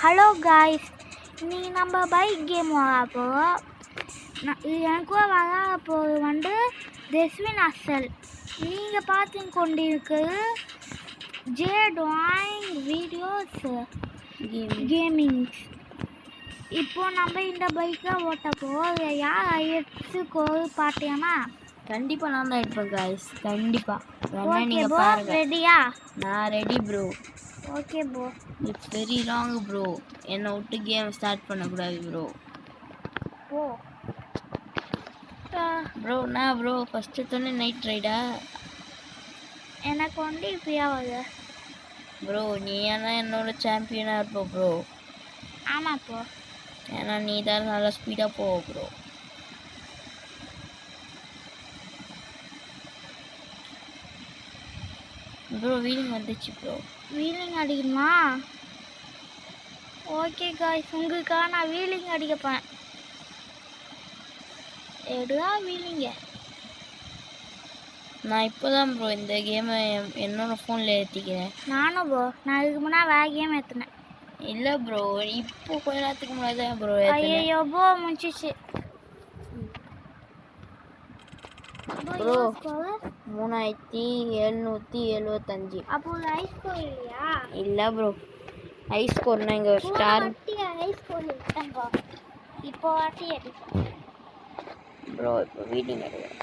Hello guys, இன்னைக்கு நம்ம bike game விளாட போகிறோம். எனக்கு விளாட போகிறது வந்து தெஸ்வின் அசல். நீங்கள் பார்த்து கொண்டிருக்கிறது ஜே ட்ராயிங் வீடியோஸ் கேமிங்ஸ். இப்போது நம்ம இந்த பைக்கை ஓட்ட போகிறோம். யார் எடுத்துக்கோரு பார்த்தீங்கன்னா கண்டிப்பாக நான் தான் எடுப்பேன் காய்ஸ். கண்டிப்பாக ஓகே ப்ரோ, ரெடியா? நான் ready bro. Okay bro. It's very wrong bro. என்னை விட்டு கேம் ஸ்டார்ட் பண்ணக்கூடாது ப்ரோ. ஓ ப்ரோ நான் ப்ரோ ஃபஸ்ட்டு தானே நைட் ரைடா? எனக்கு வந்து இப்பயாவது ப்ரோ நீ ஏன்னா என்னோட சாம்பியனாக இருப்ப ப்ரோ. ஆமாம் ப்ரோ. ஏன்னா நீ தான் நல்லா ஸ்பீடாக போவ ப்ரோ. ப்ரோ வீலிங் வந்துச்சு ப்ரோ. வீலிங் அடிக்கணுமா? ஓகே காய்ஸ், உங்களுக்காக நான் வீலிங் அடிக்கப்பேன். எடுவா வீலிங்க. நான் இப்போ தான் ப்ரோ இந்த கேமை என்னோடய ஃபோனில் ஏற்றிக்கிறேன். நானும் ப்ரோ, நான் இதுக்கு முன்னாடி வேறு கேம் ஏற்றினேன். இல்லை ப்ரோ, இப்போ கொஞ்ச நேரத்துக்கு முன்னாடி தான் ப்ரோ. ஐயோ ப்ரோ, முடிச்சிச்சு ப்ரோ. 3775. அப்போ ஹை ஸ்கோர் இல்லையா? இல்லை ப்ரோ, ஹை ஸ்கோர்னா இங்கே ஒரு ஸ்டார். ஹை ஸ்கோர் இருக்கேன் ப்ரோ. இப்போ வாட்டி அடிப்பேன் ப்ரோ. இப்போ வீடிங் அடிக்கிறேன்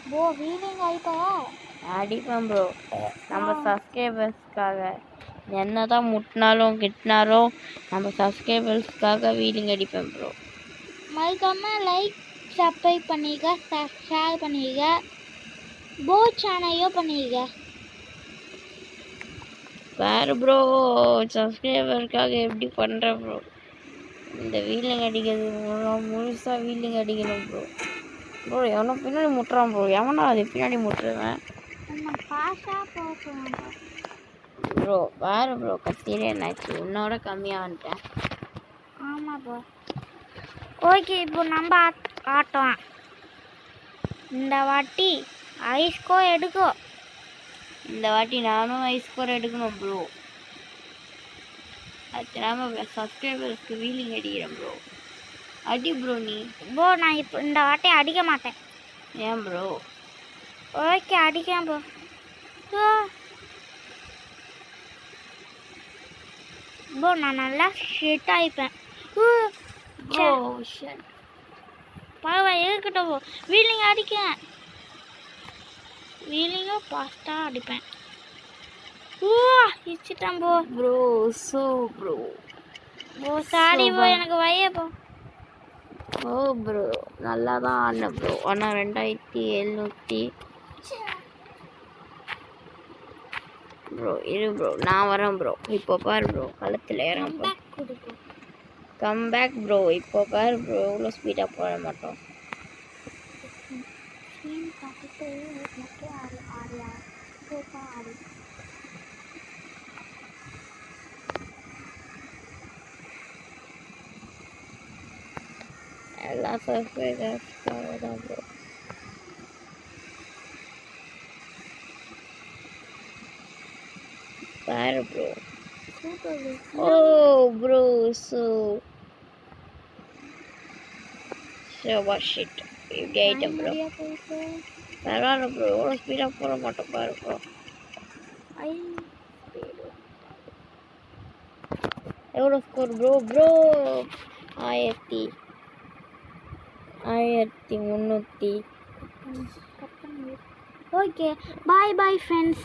ப்ரோ. வீலிங் அடிப்பேன் ப்ரோ. நம்ம சப்ஸ்கிரைபர்ஸ்க்காக என்ன தான் முட்டினாலும் கிட்டினாலும் நம்ம சப்ஸ்கிரைபர்ஸ்க்காக வீலிங் அடிப்பேன் ப்ரோ. மறக்காமல் லைக் சப்ஸ்கிரைப் பண்ணிக்க, ஷேர் பண்ணிக்க, போ சேனலையும் பண்ணிக்க. வேறு ப்ரோ சப்ஸ்கிரைபருக்காக எப்படி பண்ணுறேன் ப்ரோ. இந்த வீலிங் அடிக்கிறது முழுசாக வீலிங் அடிக்கணும் ப்ரோ. ப்ரோ எவனோ பின்னாடி முட்டுறான் ப்ரோ. எவனா அது பின்னாடி முட்டுருவேன் ப்ரோ. வேறு ப்ரோ கத்தியிலே என்னாச்சு? உன்னோட கம்மியாக வந்துட்டேன். ஆமாம் ப்ரோ. ஓகே, இப்போ நம்ம ஆட்டம். இந்த வாட்டி ஐஸ்கோ எடுக்கும். இந்த வாட்டி நானும் ஐஸ்கோர் எடுக்கணும் ப்ரோ. அது நம்ம சப்ஸ்கிரைபர்ஸ்க்கு வீலிங் அடிக்கிறேன் ப்ரோ. அடி ப்ரோ நீ. ப்ரோ நான் இப்போ இந்த வாட்டி அடிக்க மாட்டேன். ஏன் ப்ரோ? ஓகே அடிக்கிறேன் ப்ரோ. ப்ரோ நான் நல்லா ஷிட் ஆகிப்பேன். பரவாயில்ல இருக்கட்டும் ப்ரோ. வீலிங் அடிக்கேன். வீலிங்கும் ஃபாஸ்ட்டாக அடிப்பேன். இச்சிட்டேன் bro. Bro so bro. Bro sorry bro, எனக்கு வய ப்ரோ. ஓ ப்ரோ நல்லா தான் ஆடினேன் ப்ரோ. ஆனால் 2700 ப்ரோ. இரு ப்ரோ நான் வரேன் ப்ரோ. இப்போ பாரு ப்ரோ களத்தில் ஏறாம கம்பேக் ப்ரோ. இப்போ பாரு ப்ரோ எவ்வளோ ஸ்பீடாக போட மாட்டோம். எல்லா சப்ஸ்கிரைபர்ஸ்க்காக தான் ப்ரோ. பாரு ப்ரோ. ஓ ப்ரோ ஸோ ஷிட் இப்படி ஆகிட்டேன் ப்ரோ. பரவாயில்ல ப்ரோ, எவ்வளோ ஸ்பீடாக போட மாட்டோம் பாரு ப்ரோ. எவ்வளோ ஸ்கோர் ப்ரோ? ப்ரோ 1300. ஓகே, பாய் பாய் ஃப்ரெண்ட்ஸ்.